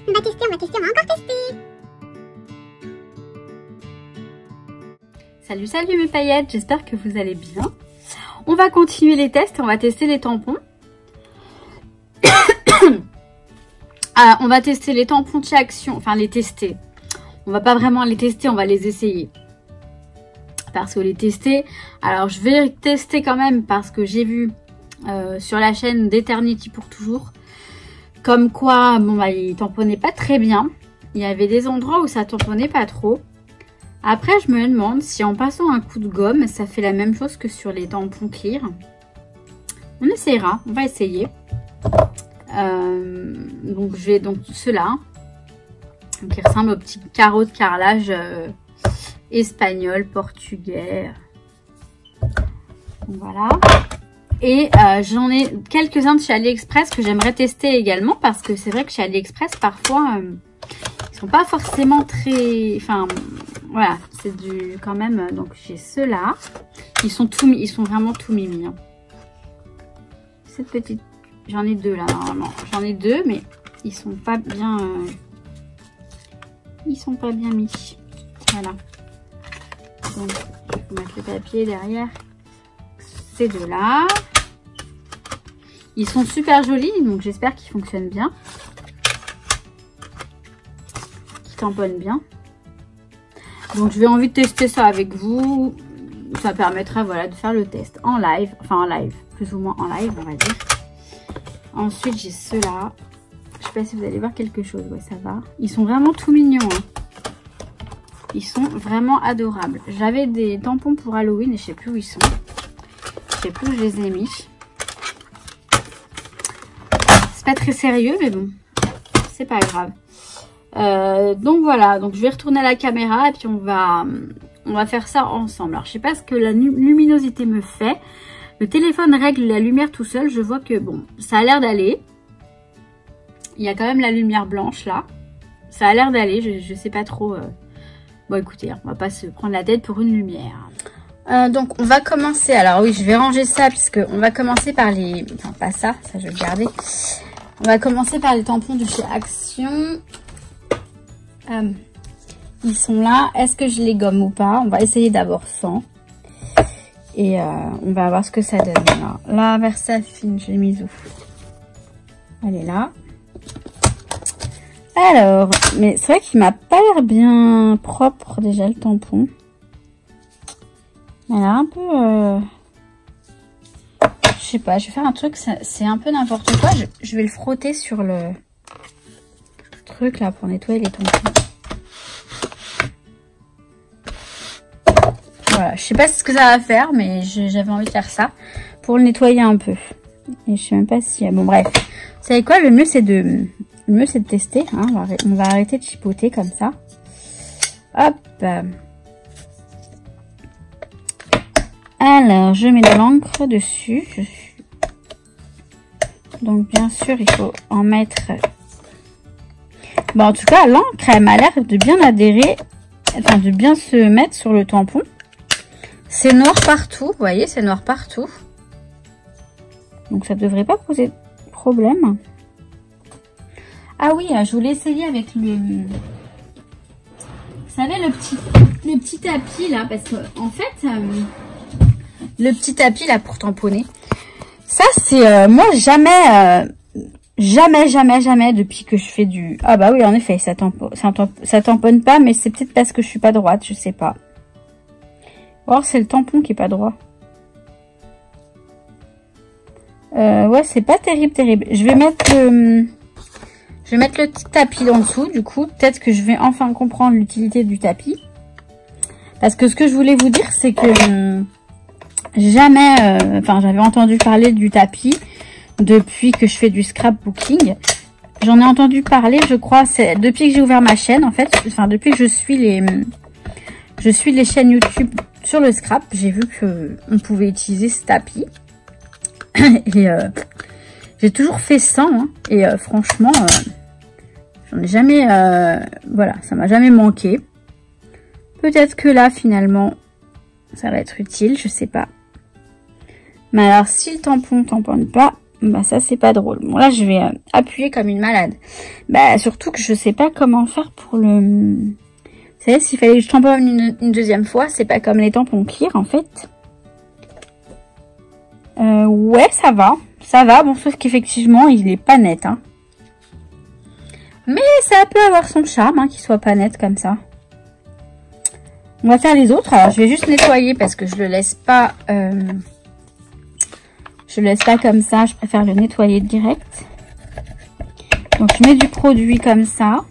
On va tester, on va encore tester. Salut, salut mes paillettes, j'espère que vous allez bien. On va continuer les tests, on va tester les tampons. On va tester les tampons de chez Action, enfin les tester. On va pas vraiment les tester, on va les essayer. Parce que les tester, alors je vais tester quand même parce que j'ai vu sur la chaîne d'Eternity pour toujours, comme quoi, bon bah il tamponnait pas très bien. Il y avait des endroits où ça tamponnait pas trop. Après je me demande si en passant un coup de gomme, ça fait la même chose que sur les tampons clear. On essaiera, on va essayer. Donc je vais donc ceux-là qui ressemble au petit carreau de carrelage espagnol, portugais. Voilà. Et j'en ai quelques-uns de chez AliExpress que j'aimerais tester également parce que c'est vrai que chez AliExpress parfois ils sont pas forcément très, enfin voilà, c'est du quand même. Donc j'ai ceux-là, ils sont vraiment tout mimi. Hein. Cette petite, j'en ai deux là normalement. J'en ai deux, mais ils sont pas bien. Ils sont pas bien mis. Voilà. Donc, je vais mettre le papier derrière. Ces deux-là. Ils sont super jolis, donc j'espère qu'ils fonctionnent bien. Qu'ils tamponnent bien. Donc, je vais envie de tester ça avec vous. Ça permettra, voilà, de faire le test en live. Enfin, en live. Plus ou moins en live, on va dire. Ensuite, j'ai ceux-là. Je sais pas si vous allez voir quelque chose. Ouais, ça va. Ils sont vraiment tout mignons. Hein. Ils sont vraiment adorables. J'avais des tampons pour Halloween et je sais plus où ils sont. Je sais plus où je les ai mis. C'est pas très sérieux, mais bon. C'est pas grave. Donc voilà. Donc je vais retourner à la caméra et puis on va faire ça ensemble. Alors je sais pas ce que la luminosité me fait. Le téléphone règle la lumière tout seul. Je vois que bon, ça a l'air d'aller. Il y a quand même la lumière blanche là. Ça a l'air d'aller. Je sais pas trop. Bon écoutez, on va pas se prendre la tête pour une lumière. Donc on va commencer. Alors oui, je vais ranger ça puisque on va commencer par les. Enfin pas ça, ça je vais le garder. On va commencer par les tampons de chez Action. Ils sont là. Est-ce que je les gomme ou pas? On va essayer d'abord sans. Et on va voir ce que ça donne. Alors, la Versafine, je l'ai mise où? Elle est là. Alors, mais c'est vrai qu'il m'a pas l'air bien propre déjà le tampon. Elle a un peu... Je sais pas, je vais faire un truc, c'est un peu n'importe quoi. Je vais le frotter sur le truc là pour nettoyer les tampons. Voilà, je sais pas ce que ça va faire, mais j'avais envie de faire ça pour le nettoyer un peu. Et je sais même pas si... Bon bref, vous savez quoi, le mieux c'est de tester. Hein. On va arrêter de chipoter comme ça. Hop. Alors, je mets de l'encre dessus. Donc bien sûr, il faut en mettre... Bon, en tout cas, l'encre, elle m'a l'air de bien adhérer. Enfin, de bien se mettre sur le tampon. C'est noir partout, vous voyez, c'est noir partout. Donc ça devrait pas poser de problème. Ah oui, je voulais essayer avec le... Vous savez, le petit tapis là, parce que en fait, le petit tapis là pour tamponner, ça c'est moi jamais depuis que je fais du... Ah bah oui, en effet, ça tamponne pas, mais c'est peut-être parce que je suis pas droite, je sais pas. Or c'est le tampon qui est pas droit. Ouais, c'est pas terrible. Je vais mettre le petit tapis en dessous. Du coup, peut-être que je vais enfin comprendre l'utilité du tapis. Parce que ce que je voulais vous dire, c'est que jamais... Enfin, j'avais entendu parler du tapis depuis que je fais du scrapbooking. J'en ai entendu parler, je crois, c'est depuis que j'ai ouvert ma chaîne, en fait. Enfin, depuis que je suis les chaînes YouTube sur le scrap, j'ai vu que on pouvait utiliser ce tapis. Et j'ai toujours fait sans. Hein, et franchement, j'en ai jamais... voilà, ça m'a jamais manqué. Peut-être que là, finalement, ça va être utile, je sais pas. Mais alors, si le tampon tamponne pas, Bah ça c'est pas drôle. Bon là je vais appuyer comme une malade. Bah surtout que je sais pas comment faire pour le... Vous savez, s'il fallait que je tamponne une deuxième fois, c'est pas comme les tampons clear en fait. Ouais, ça va. Ça va, bon, sauf qu'effectivement, il est pas net. Hein. Mais ça peut avoir son charme, hein, qu'il soit pas net comme ça. On va faire les autres. Alors, je vais juste nettoyer parce que je le laisse pas... je le laisse pas comme ça. Je préfère le nettoyer direct. Donc, je mets du produit comme ça.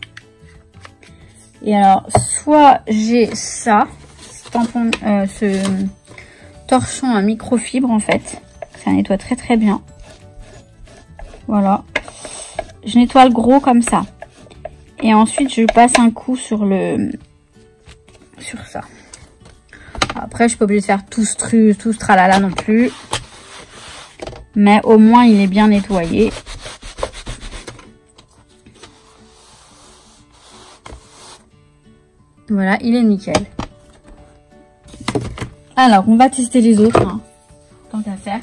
Et alors, soit j'ai ça, ce tampon, ce torchon à microfibre en fait. Ça nettoie très très bien. Voilà. Je nettoie le gros comme ça. Et ensuite, je passe un coup sur ça. Après, je suis pas obligée de faire tout ce tralala non plus. Mais au moins, il est bien nettoyé. Voilà, il est nickel. Alors, on va tester les autres. Hein, tant qu'à faire.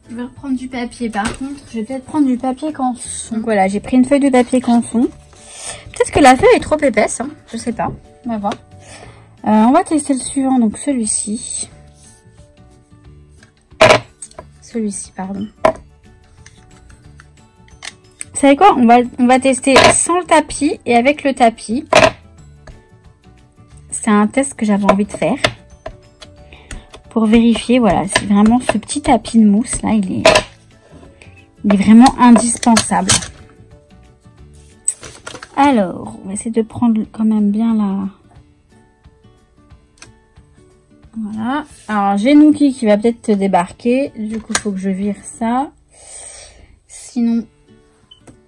Je vais reprendre du papier. Par contre, je vais peut-être prendre du papier canson. Donc voilà, j'ai pris une feuille de papier canson. Peut-être que la feuille est trop épaisse. Hein, je sais pas. On va voir. On va tester le suivant. Donc celui-ci. Celui-ci, pardon. Vous savez quoi, on va tester sans le tapis et avec le tapis. C'est un test que j'avais envie de faire. Pour vérifier, voilà, c'est vraiment ce petit tapis de mousse là, il est vraiment indispensable. Alors, on va essayer de prendre quand même bien la... Voilà. Alors, j'ai Nookie qui va peut-être débarquer. Du coup, il faut que je vire ça. Sinon,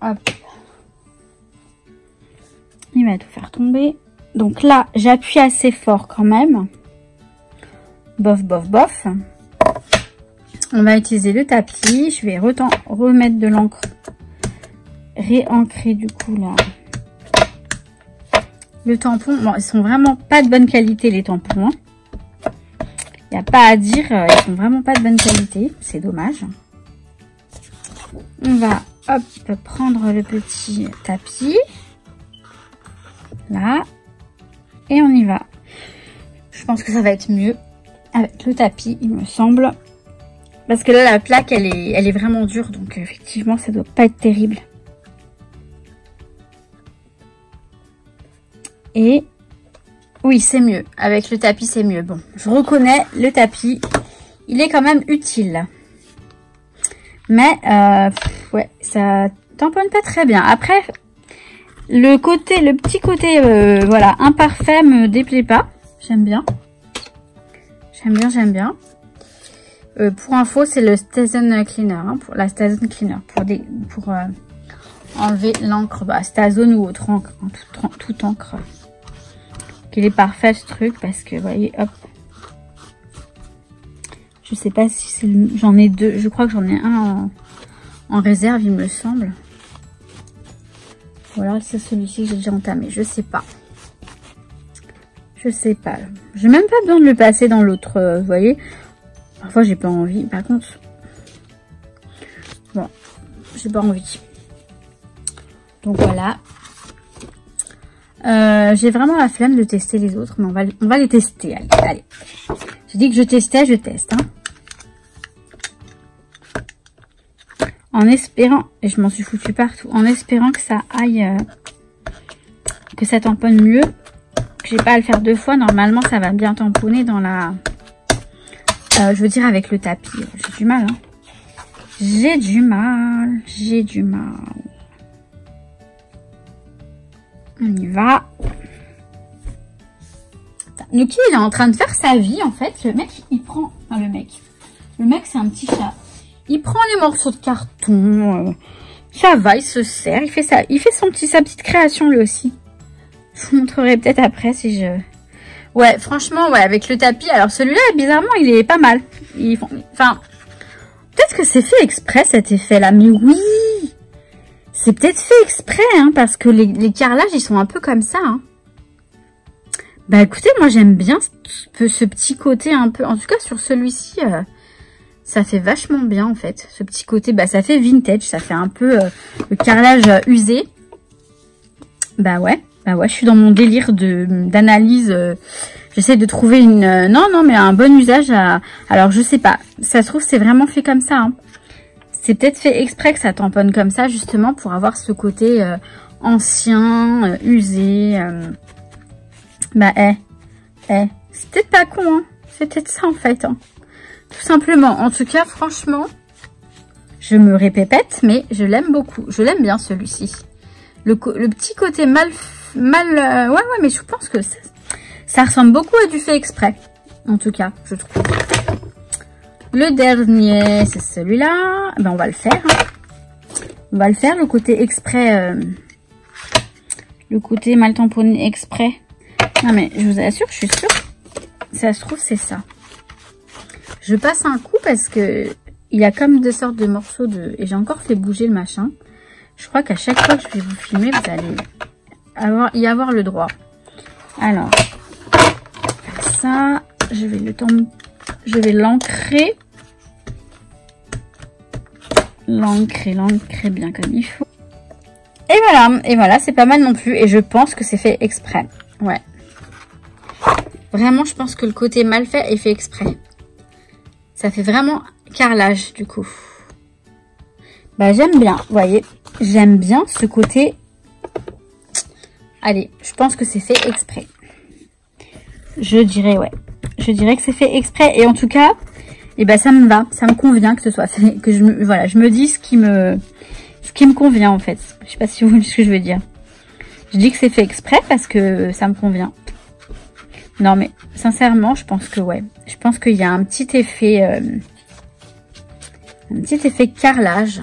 hop. Il va tout faire tomber. Donc là, j'appuie assez fort quand même. Bof, bof, bof. On va utiliser le tapis. Je vais remettre de l'encre. Réancrer du coup là. Le tampon. Bon, ils sont vraiment pas de bonne qualité les tampons. Il n'y a pas à dire. Ils sont vraiment pas de bonne qualité. C'est dommage. On va hop prendre le petit tapis. Là. Et on y va. Je pense que ça va être mieux avec le tapis, il me semble. Parce que là, la plaque, elle est vraiment dure. Donc, effectivement, ça doit pas être terrible. Et oui, c'est mieux. Avec le tapis, c'est mieux. Bon, je reconnais le tapis. Il est quand même utile. Mais, ouais, ça tamponne pas très bien. Après... Le petit côté, voilà, imparfait me déplaît pas. J'aime bien. J'aime bien. Pour info, c'est le Stazen Cleaner, hein, pour la Stazen Cleaner, pour enlever l'encre, bah, Stazen ou autre encre, hein, toute encre. Il est parfait ce truc parce que, vous voyez, hop. Je sais pas si c'est j'en ai deux. Je crois que j'en ai un en réserve, il me semble. Voilà, c'est celui-ci que j'ai déjà entamé. Je sais pas. Je sais pas. J'ai même pas besoin de le passer dans l'autre, vous voyez. Parfois, j'ai pas envie. Par contre, bon, j'ai pas envie. Donc voilà. J'ai vraiment la flemme de tester les autres, mais on va les tester. Allez. J'ai dit que je testais, je teste. Hein. En espérant, et je m'en suis foutu partout, en espérant que ça aille, que ça tamponne mieux, que j'ai pas à le faire deux fois. Normalement, ça va bien tamponner dans la, je veux dire avec le tapis. J'ai du mal, hein. J'ai du mal. On y va. Nookie, il est en train de faire sa vie, en fait. Le mec, il prend, enfin le mec, c'est un petit chat. Il prend les morceaux de carton, ça va, il se sert, il fait sa petite création lui aussi. Je vous montrerai peut-être après si je... Ouais, franchement, ouais, avec le tapis, alors celui-là, bizarrement, il est pas mal. Enfin, peut-être que c'est fait exprès cet effet-là, mais oui, c'est peut-être fait exprès, hein, parce que les carrelages, ils sont un peu comme ça, hein. Bah écoutez, moi j'aime bien ce petit côté un peu, en tout cas sur celui-ci... Ça fait vachement bien en fait. Ce petit côté, bah ça fait vintage. Ça fait un peu le carrelage usé. Bah ouais, je suis dans mon délire d'analyse. J'essaie de trouver une... non, mais un bon usage à... Alors je sais pas. Ça se trouve c'est vraiment fait comme ça. Hein. C'est peut-être fait exprès que ça tamponne comme ça justement pour avoir ce côté ancien, usé. Bah c'est peut-être pas con. Hein. C'est peut-être ça en fait. Hein. Tout simplement. En tout cas, franchement, je me répète, mais je l'aime beaucoup. Je l'aime bien celui-ci. Le petit côté mal... ouais, mais je pense que ça ressemble beaucoup à du fait exprès. En tout cas, je trouve. Le dernier, c'est celui-là. Ben, on va le faire. Hein. On va le faire, le côté exprès. Le côté mal tamponné exprès. Non, mais je vous assure, je suis sûre. Ça se trouve, c'est ça. Je passe un coup parce que il y a comme deux sortes de morceaux de... Et j'ai encore fait bouger le machin. Je crois qu'à chaque fois que je vais vous filmer, vous allez y avoir le droit. Alors, ça, je vais l'ancrer. L'ancrer bien comme il faut. Et voilà, c'est pas mal non plus. Et je pense que c'est fait exprès. Ouais. Vraiment, je pense que le côté mal fait est fait exprès. Ça fait vraiment carrelage, du coup. Bah, j'aime bien, vous voyez. J'aime bien ce côté. Allez, je pense que c'est fait exprès. Je dirais, ouais. Je dirais que c'est fait exprès. Et en tout cas, ça me va. Ça me convient que ce soit fait. Que je me dis ce qui me convient, en fait. Je sais pas si vous voyez ce que je veux dire. Je dis que c'est fait exprès parce que ça me convient. Non, mais sincèrement, je pense que ouais. Je pense qu'il y a un petit effet carrelage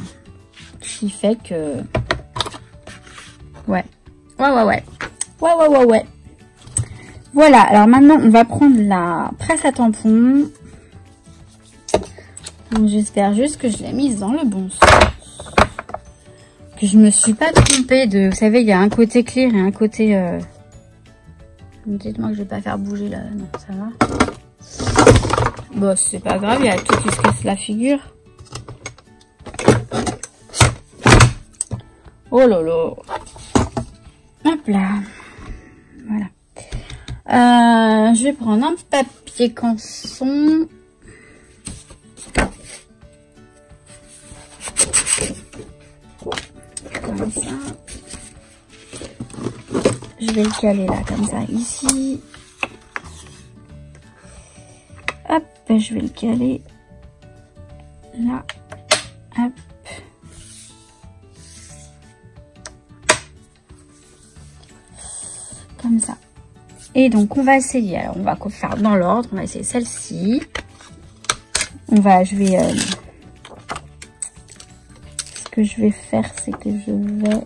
qui fait que... Ouais. Voilà, alors maintenant, on va prendre la presse à tampons. Donc, j'espère juste que je l'ai mise dans le bon sens. Que je me suis pas trompée de... Vous savez, il y a un côté clear et un côté... Dites-moi que je vais pas faire bouger là. Non, ça va. Bon, c'est pas grave, il y a tout qui se casse la figure. Oh là là. Hop là. Voilà. Je vais prendre un papier canson. Comme ça. Je vais le caler là, comme ça, ici. Hop, je vais le caler là. Hop. Comme ça. Et donc, on va essayer. Alors, on va faire dans l'ordre. On va essayer celle-ci. Ce que je vais faire, c'est que je vais...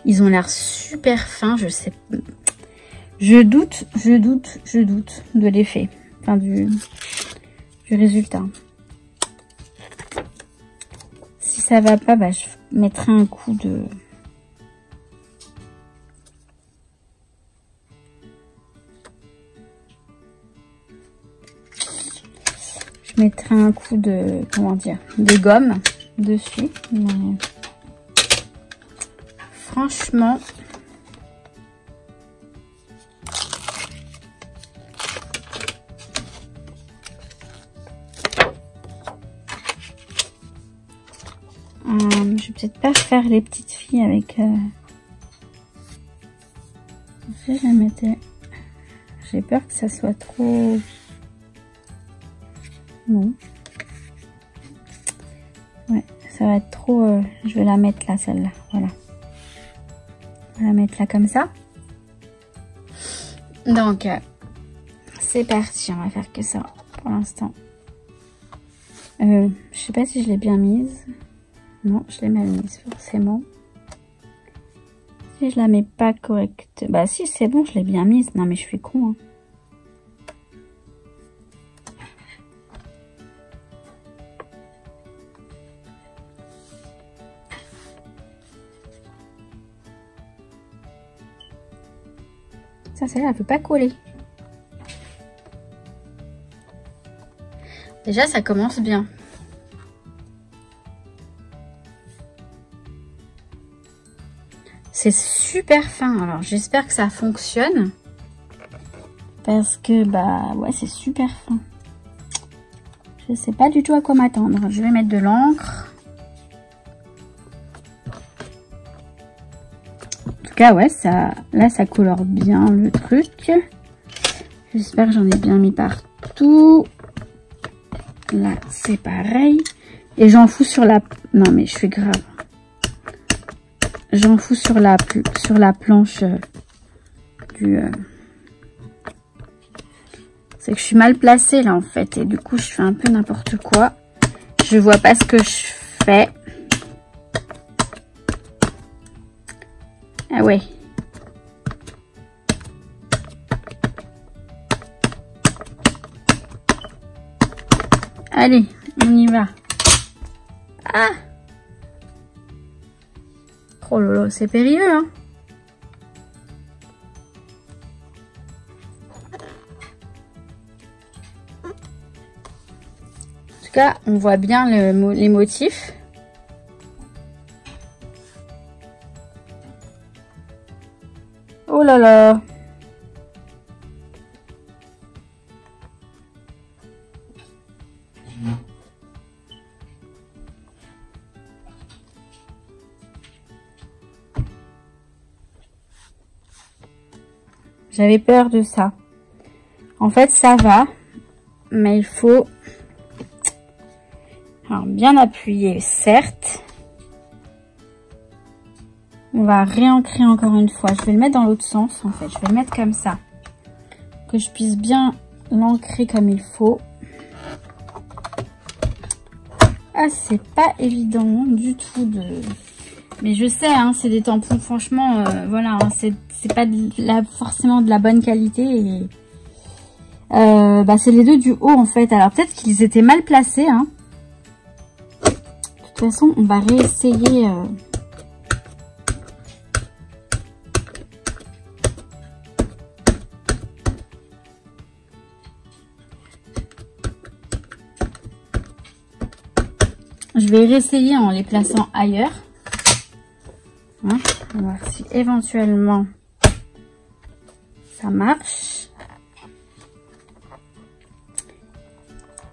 Ils ont l'air super fins, je sais. Je doute de l'effet. Enfin, du résultat. Si ça va pas, bah, je mettrai un coup de... Je mettrai un coup de... Comment dire? De gomme dessus. Mais... Franchement, je vais peut-être pas faire les petites filles avec... Si je la mettais... J'ai peur que ça soit trop... Non. Ouais, ça va être trop... Je vais la mettre là, celle-là. Voilà. On va la mettre là comme ça. Donc, c'est parti. On va faire que ça pour l'instant. Je sais pas si je l'ai bien mise. Non, je l'ai mal mise forcément. Si je la mets pas correcte. Bah si, c'est bon, je l'ai bien mise. Non mais je suis con. Hein. Ça, celle-là, elle peut pas coller. Déjà, ça commence bien. C'est super fin. Alors, j'espère que ça fonctionne. Parce que, bah, ouais, c'est super fin. Je sais pas du tout à quoi m'attendre. Je vais mettre de l'encre. En tout cas, ouais, ça, là, ça colore bien le truc. J'espère que j'en ai bien mis partout. Là, c'est pareil. Et j'en fous sur la... Non, mais je suis grave. J'en fous sur la planche du... C'est que je suis mal placée, là, en fait. Et du coup, je fais un peu n'importe quoi. Je vois pas ce que je fais. Ah ouais. Allez, on y va. Ah! Oh là là, c'est périlleux, hein? En tout cas, on voit bien les motifs. Oh là là! J'avais peur de ça. En fait, ça va, mais il faut alors bien appuyer, certes. On va réancrer encore une fois. Je vais le mettre dans l'autre sens, en fait. Je vais le mettre comme ça, que je puisse bien l'ancrer comme il faut. Ah, c'est pas évident du tout de... Mais je sais, hein, c'est des tampons, franchement, voilà, hein, c'est pas forcément de la bonne qualité. Et bah, c'est les deux du haut, en fait. Alors, peut-être qu'ils étaient mal placés, hein. De toute façon, on va réessayer... Je vais réessayer en les plaçant ailleurs. Hein, on va voir si éventuellement ça marche.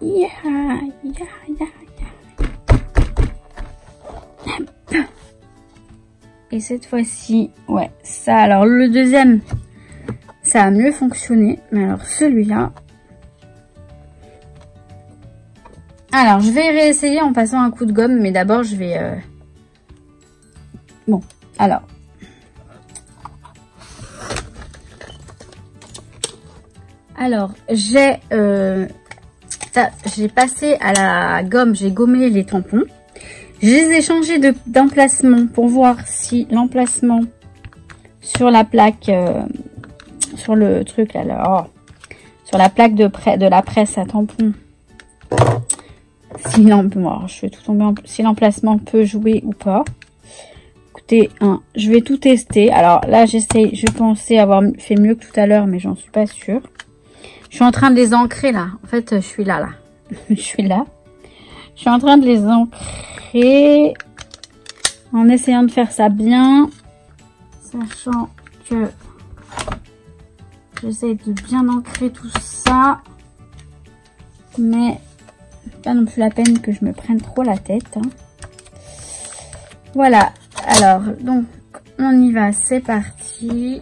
Et cette fois-ci, ouais, ça, alors le deuxième, ça a mieux fonctionné. Mais alors celui-là... Alors, je vais réessayer en passant un coup de gomme, mais d'abord, je vais... Bon, alors. Alors, j'ai passé à la gomme, j'ai gommé les tampons. Je les ai changés d'emplacement pour voir si l'emplacement sur la plaque, sur le truc là, sur la plaque de la presse à tampons, si l'emplacement peut jouer ou pas. Écoutez, hein, je vais tout tester. Alors là, je pensais avoir fait mieux que tout à l'heure, mais j'en suis pas sûre. Je suis en train de les ancrer là. En fait, je suis là. Je suis là. Je suis en train de les ancrer en essayant de faire ça bien, sachant que j'essaie de bien ancrer tout ça, mais pas non plus la peine que je me prenne trop la tête, hein. Voilà, alors donc on y va, c'est parti.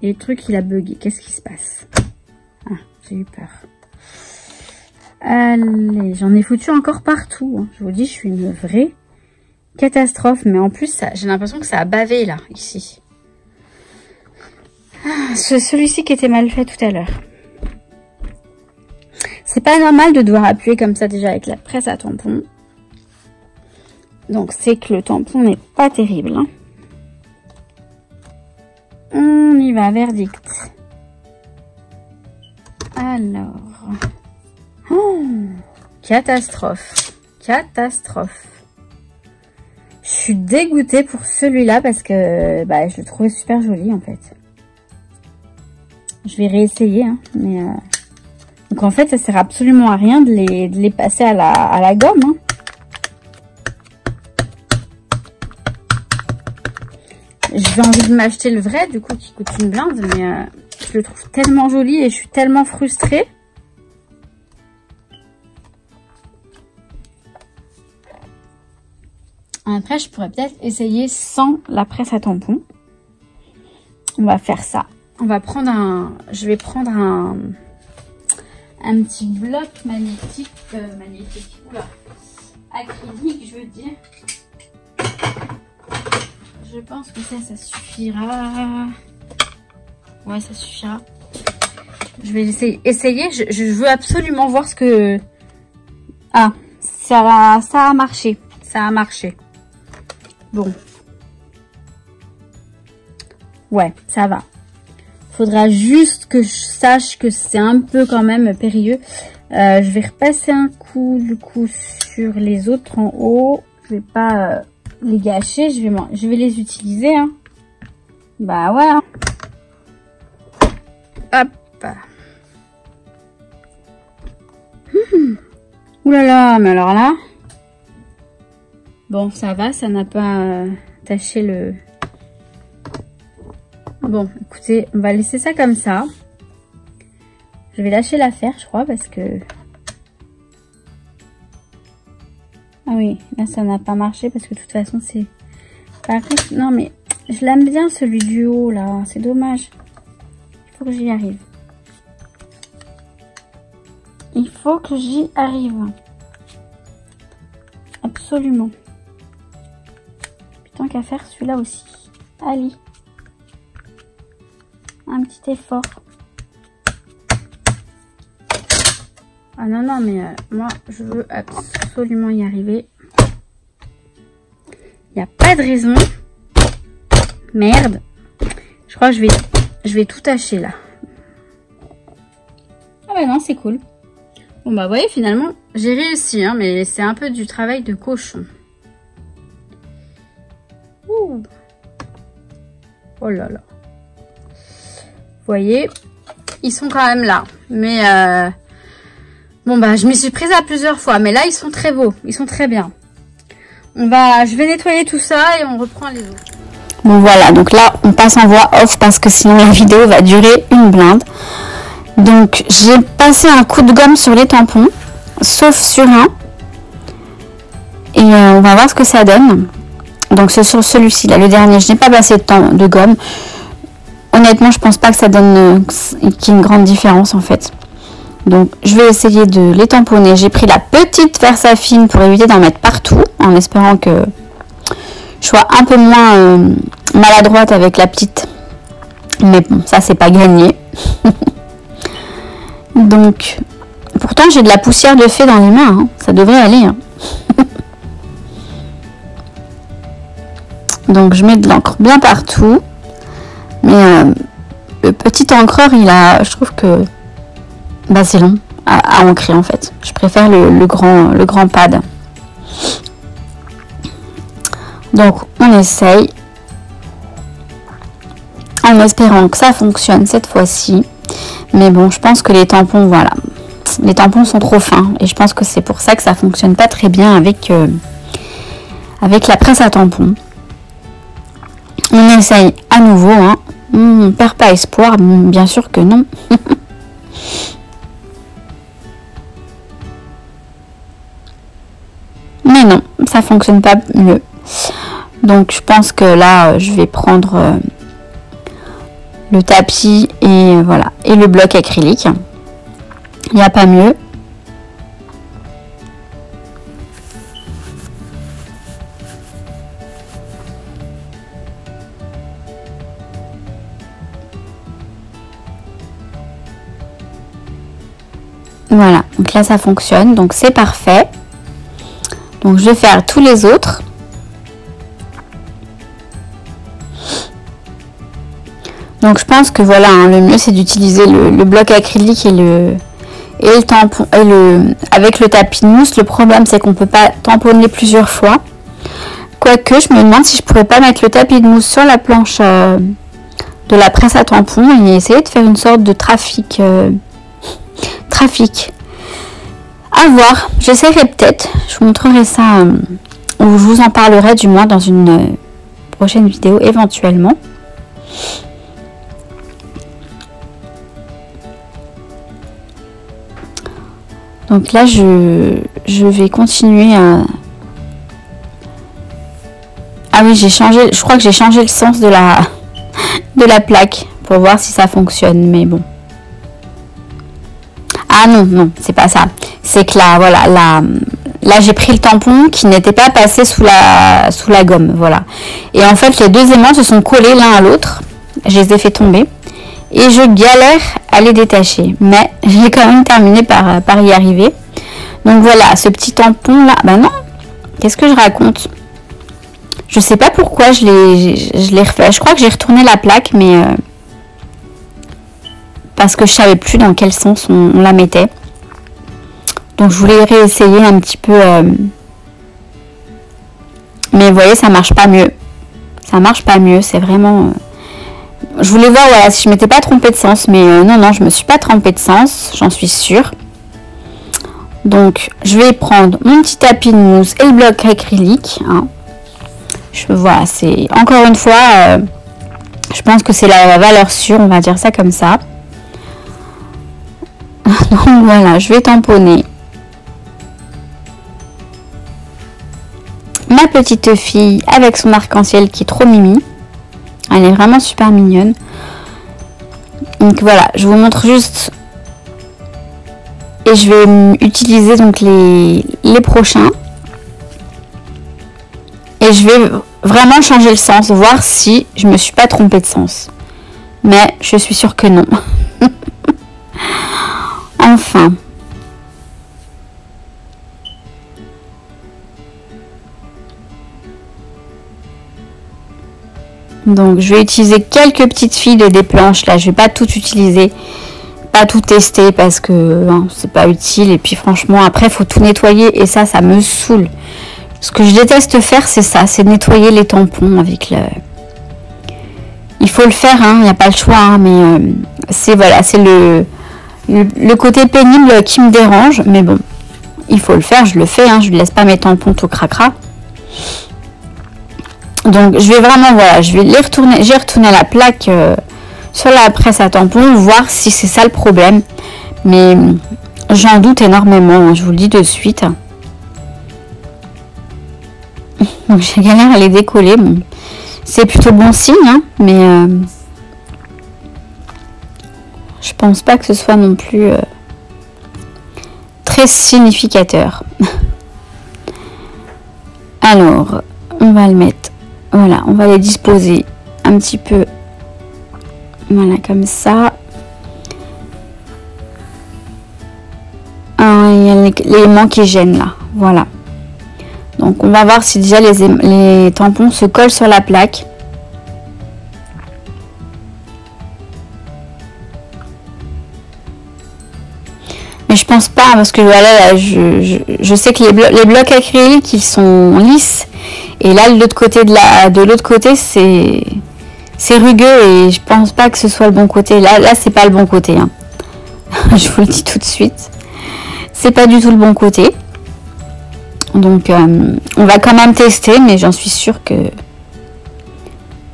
Et le truc il a bugué, qu'est-ce qui se passe? Ah, j'ai eu peur. Allez, j'en ai foutu encore partout, hein. Je vous dis, je suis une vraie catastrophe, mais en plus j'ai l'impression que ça a bavé là, ici. Ah, celui-ci qui était mal fait tout à l'heure. C'est pas normal de devoir appuyer comme ça déjà avec la presse à tampon. Donc c'est que le tampon n'est pas terrible, hein. On y va, verdict. Alors. Oh, catastrophe. Catastrophe. Je suis dégoûtée pour celui-là parce que bah, je le trouvais super joli en fait. Je vais réessayer, hein, mais... Donc en fait, ça sert absolument à rien de les passer à la gomme. Hein. J'ai envie de m'acheter le vrai, du coup, qui coûte une blinde, mais je le trouve tellement joli et je suis tellement frustrée. Après, je pourrais peut-être essayer sans la presse à tampon. On va faire ça. On va prendre je vais prendre un petit bloc magnétique, oula, acrylique, je veux dire. Je pense que ça suffira. Ouais, ça suffira. Je vais essayer. Je veux absolument voir ce que... Ah, ça a marché. Ça a marché. Bon. Ouais, ça va. Faudra juste que je sache que c'est un peu quand même périlleux. Je vais repasser un coup, du coup, sur les autres en haut. Je vais pas les gâcher. Je vais les utiliser. Hein. Bah ouais. Hein. Hop. Ouh là là, mais alors là. Bon, ça va, ça n'a pas taché le... Bon, écoutez, on va laisser ça comme ça. Je vais lâcher l'affaire, je crois, parce que... Ah oui, là, ça n'a pas marché, parce que de toute façon, c'est... Non, mais je l'aime bien, celui du haut, là. C'est dommage. Il faut que j'y arrive. Il faut que j'y arrive. Absolument. Putain, qu'à faire, celui-là aussi. Allez. Un petit effort. Ah non, non, mais moi, je veux absolument y arriver. Il n'y a pas de raison. Merde. Je crois que je vais tout tâcher, là. Ah bah non, c'est cool. Bon bah, vous voyez, finalement, j'ai réussi, hein, mais c'est un peu du travail de cochon. Ouh. Oh là là. Vous voyez, ils sont quand même là. Mais bon bah je m'y suis prise à plusieurs fois. Mais là ils sont très beaux, ils sont très bien. Je vais nettoyer tout ça et on reprend les autres. Bon voilà, donc là on passe en voix off parce que sinon la vidéo va durer une blinde. Donc j'ai passé un coup de gomme sur les tampons, sauf sur un. Et on va voir ce que ça donne. Donc c'est sur celui-ci là, le dernier. Je n'ai pas passé de gomme. Honnêtement, je pense pas que ça donne qu'il y ait une grande différence en fait. Donc, je vais essayer de les tamponner. J'ai pris la petite Versafine pour éviter d'en mettre partout, en espérant que je sois un peu moins maladroite avec la petite. Mais bon, ça c'est pas gagné. Donc, pourtant j'ai de la poussière de fée dans les mains. Hein. Ça devrait aller. Hein. Donc, je mets de l'encre bien partout. Mais le petit encreur, je trouve que bah, c'est long à ancrer en fait. Je préfère le grand pad. Donc on essaye en espérant que ça fonctionne cette fois-ci. Mais bon, je pense que les tampons, voilà, les tampons sont trop fins et je pense que c'est pour ça que ça fonctionne pas très bien avec la presse à tampons. On essaye à nouveau, hein. On perd pas espoir, bien sûr que non. Mais non, ça fonctionne pas mieux. Donc je pense que là, je vais prendre le tapis et voilà, et le bloc acrylique. Il n'y a pas mieux. Voilà, donc là ça fonctionne, donc c'est parfait. Donc je vais faire tous les autres. Donc je pense que voilà, hein, le mieux c'est d'utiliser le bloc acrylique et le tampon avec le tapis de mousse. Le problème c'est qu'on peut pas tamponner plusieurs fois. Quoique je me demande si je pourrais pas mettre le tapis de mousse sur la planche de la presse à tampons et essayer de faire une sorte de trafic trafic. À voir, j'essaierai peut-être, je vous montrerai ça, ou je vous en parlerai du moins dans une prochaine vidéo éventuellement. Donc là, je vais continuer à... Ah oui, j'ai changé, je crois que j'ai changé le sens de la plaque pour voir si ça fonctionne, mais bon. Ah non, non, c'est pas ça. C'est que là, voilà, là j'ai pris le tampon qui n'était pas passé sous la gomme, voilà. Et en fait, les deux aimants se sont collés l'un à l'autre. Je les ai fait tomber. Et je galère à les détacher. Mais j'ai quand même terminé par y arriver. Donc voilà, ce petit tampon là. Bah non, qu'est-ce que je raconte? Je sais pas pourquoi je l'ai refait. Je crois que j'ai retourné la plaque, mais... parce que je savais plus dans quel sens on la mettait. Donc je voulais réessayer un petit peu. Mais vous voyez, ça marche pas mieux. Ça marche pas mieux, c'est vraiment... Je voulais voir voilà, si je m'étais pas trompée de sens. Mais non, non, je me suis pas trompée de sens. J'en suis sûre. Donc je vais prendre mon petit tapis de mousse et le bloc acrylique. Hein. Voilà, c'est... Encore une fois, je pense que c'est la valeur sûre. On va dire ça comme ça. Donc voilà, je vais tamponner ma petite fille avec son arc-en-ciel qui est trop mimi. Elle est vraiment super mignonne. Donc voilà, je vous montre juste. Et je vais utiliser donc les prochains. Et je vais vraiment changer le sens, voir si je me suis pas trompée de sens. Mais je suis sûre que non. Enfin. Donc je vais utiliser quelques petites fils des planches là, je vais pas tout utiliser, pas tout tester parce que hein, c'est pas utile et puis franchement après il faut tout nettoyer et ça me saoule. Ce que je déteste faire c'est ça, c'est nettoyer les tampons avec le... Il faut le faire, hein, il n'y a pas le choix, hein, mais c'est voilà, c'est le côté pénible qui me dérange, mais bon, il faut le faire, je le fais, hein, je ne laisse pas mes tampons tout cracra. Donc je vais vraiment, voilà, je vais les retourner, j'ai retourné la plaque sur la presse à tampons, voir si c'est ça le problème. Mais j'en doute énormément, hein, je vous le dis de suite. Donc j'ai galère à les décoller, bon, c'est plutôt bon signe, hein, mais je pense pas que ce soit non plus très significateur. Alors, on va le mettre. Voilà, on va les disposer un petit peu, voilà, comme ça. Ah, il y a l'élément qui gêne là, voilà. Donc on va voir si déjà les tampons se collent sur la plaque. Mais je pense pas, parce que voilà, là, je sais que les blocs acryliques, ils sont lisses. Et là, de l'autre côté, c'est rugueux et je pense pas que ce soit le bon côté. Là c'est pas le bon côté. Hein. Je vous le dis tout de suite. C'est pas du tout le bon côté. Donc, on va quand même tester, mais j'en suis sûre que...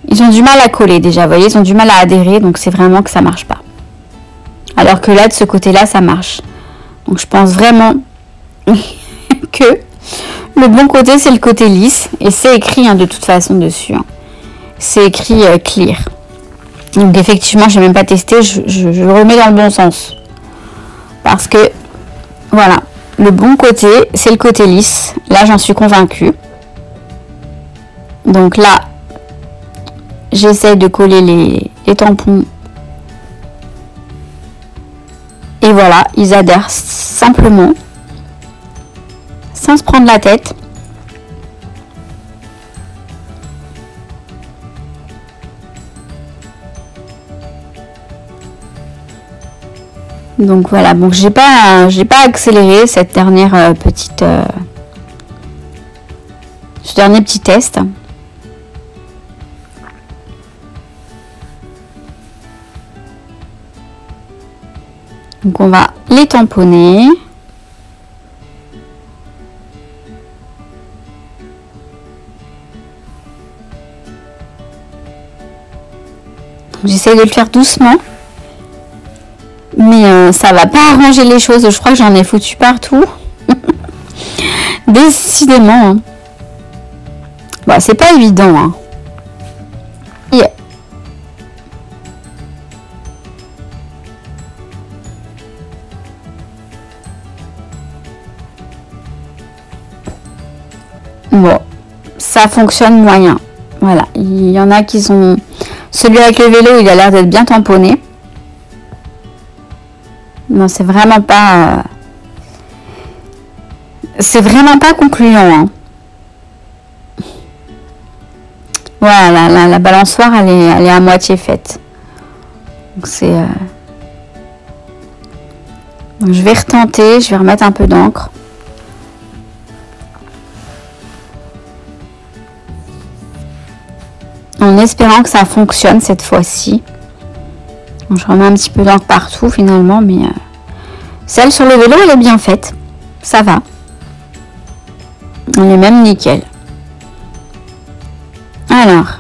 Ils ont du mal à coller déjà, vous voyez, ils ont du mal à adhérer, donc c'est vraiment que ça marche pas. Alors que là, de ce côté-là, ça marche. Donc, je pense vraiment que... Le bon côté, c'est le côté lisse. Et c'est écrit hein, de toute façon dessus. Hein. C'est écrit clear. Donc effectivement, je n'ai même pas testé. Je le remets dans le bon sens. Parce que, voilà. Le bon côté, c'est le côté lisse. Là, j'en suis convaincue. Donc là, j'essaie de coller les tampons. Et voilà, ils adhèrent simplement. Sans se prendre la tête. Donc voilà, bon, j'ai pas accéléré cette dernière ce dernier petit test. Donc on va les tamponner. J'essaie de le faire doucement. Mais ça va pas arranger les choses. Je crois que j'en ai foutu partout. Décidément. Hein. Bah, c'est pas évident. Hein. Yeah. Bon, ça fonctionne moyen. Voilà, il y en a qui sont... Celui avec le vélo, il a l'air d'être bien tamponné. Non, c'est vraiment pas... C'est vraiment pas concluant. Hein. Voilà, la balançoire, elle est à moitié faite. Donc c'est... Donc, je vais retenter, je vais remettre un peu d'encre. En espérant que ça fonctionne cette fois-ci. Je remets un petit peu d'encre partout finalement, mais celle sur le vélo, elle est bien faite. Ça va. Elle est même nickel. Alors,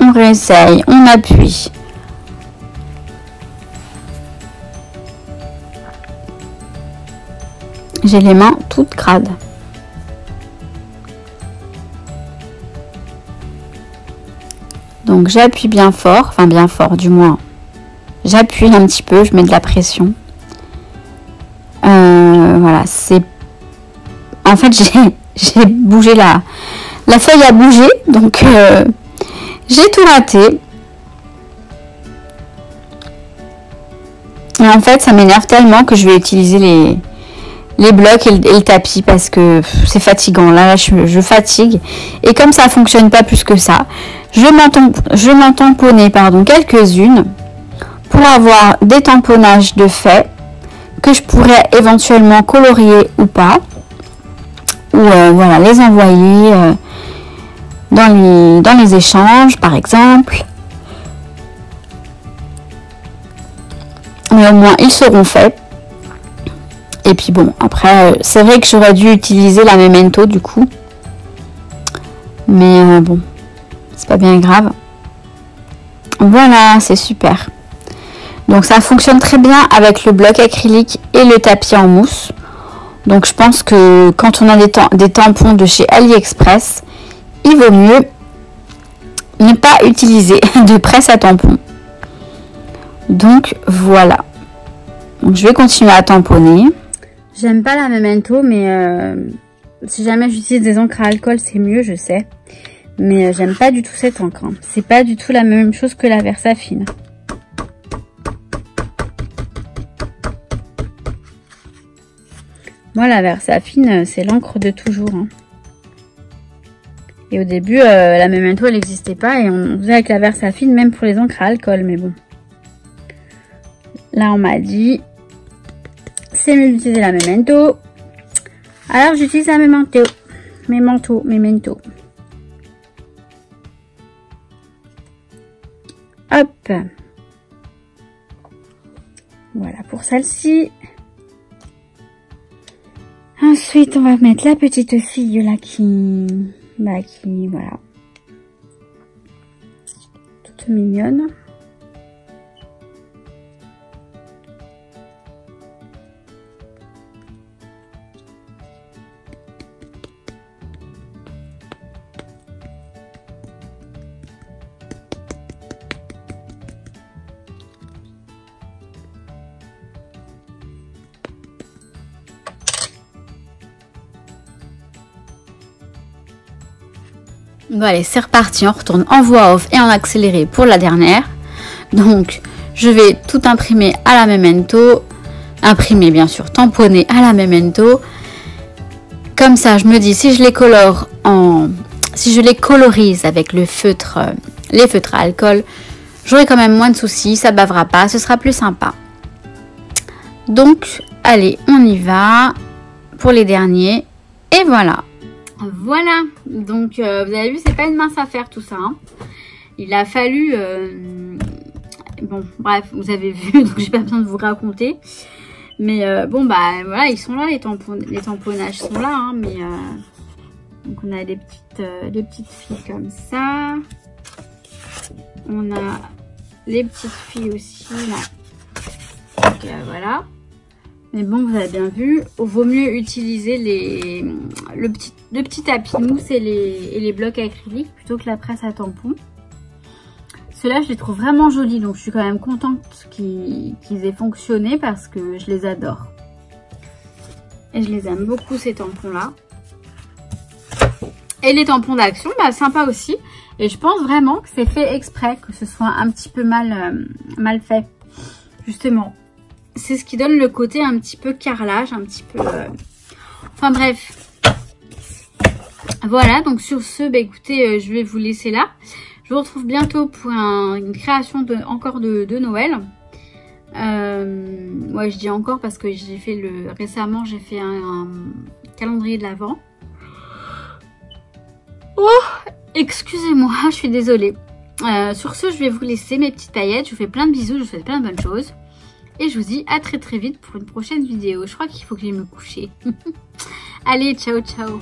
on réessaye, on appuie. J'ai les mains toutes crades. Donc j'appuie bien fort, enfin bien fort du moins. J'appuie un petit peu, je mets de la pression. Voilà, c'est... En fait, j'ai bougé la feuille a bougé, donc j'ai tout raté. Et en fait, ça m'énerve tellement que je vais utiliser les blocs et le tapis parce que c'est fatigant. Là, je fatigue. Et comme ça fonctionne pas plus que ça, je m'en tamponner quelques-unes pour avoir des tamponnages de fait que je pourrais éventuellement colorier ou pas. Ou voilà, les envoyer dans les échanges, par exemple. Mais au moins, ils seront faits. Et puis bon, après, c'est vrai que j'aurais dû utiliser la Memento du coup. Mais bon, c'est pas bien grave. Voilà, c'est super. Donc ça fonctionne très bien avec le bloc acrylique et le tapis en mousse. Donc je pense que quand on a des tampons de chez AliExpress, il vaut mieux ne pas utiliser de presse à tampons. Donc voilà. Donc je vais continuer à tamponner. J'aime pas la Memento, mais si jamais j'utilise des encres à alcool, c'est mieux, je sais. Mais j'aime pas du tout cette encre. Hein. C'est pas du tout la même chose que la Versafine. Moi, la Versafine, c'est l'encre de toujours. Hein. Et au début, la Memento, elle n'existait pas. Et on faisait avec la Versafine, même pour les encres à alcool. Mais bon. Là, on m'a dit, c'est mieux d'utiliser la Memento. Alors, j'utilise la Memento. Memento. Hop. Voilà pour celle-ci. Ensuite, on va mettre la petite fille là qui voilà, toute mignonne. Bon allez, c'est reparti, on retourne en voix off et en accéléré pour la dernière. Donc, je vais tout imprimer à la Memento. Imprimer bien sûr, tamponner à la Memento. Comme ça, je me dis, si je les colore si je les colorise avec le feutre, les feutres à alcool, j'aurai quand même moins de soucis, ça bavera pas, ce sera plus sympa. Donc, allez, on y va pour les derniers. Et voilà. Voilà, donc vous avez vu, c'est pas une mince affaire tout ça. Hein. Il a fallu Bon, bref, vous avez vu, donc j'ai pas besoin de vous raconter. Mais bon, bah voilà, ils sont là, les tamponnages sont là. Hein, mais donc on a des petites filles comme ça. On a les petites filles aussi, là. Donc voilà. Mais bon, vous avez bien vu, il vaut mieux utiliser le petit tapis mousse et les blocs acryliques plutôt que la presse à tampons. Ceux-là, je les trouve vraiment jolis, donc je suis quand même contente qu'ils aient fonctionné parce que je les adore. Et je les aime beaucoup, ces tampons-là. Et les tampons d'Action, bah sympa aussi. Et je pense vraiment que c'est fait exprès, que ce soit un petit peu mal fait. Justement, c'est ce qui donne le côté un petit peu carrelage, un petit peu... Enfin bref. Voilà, donc sur ce, bah écoutez, je vais vous laisser là. Je vous retrouve bientôt pour une création encore de Noël. Ouais, je dis encore parce que j'ai fait récemment, j'ai fait un calendrier de l'Avent. Oh, excusez-moi, je suis désolée. Sur ce, je vais vous laisser mes petites paillettes. Je vous fais plein de bisous, je vous souhaite plein de bonnes choses. Et je vous dis à très vite pour une prochaine vidéo. Je crois qu'il faut que j'aille me coucher. Allez, ciao, ciao.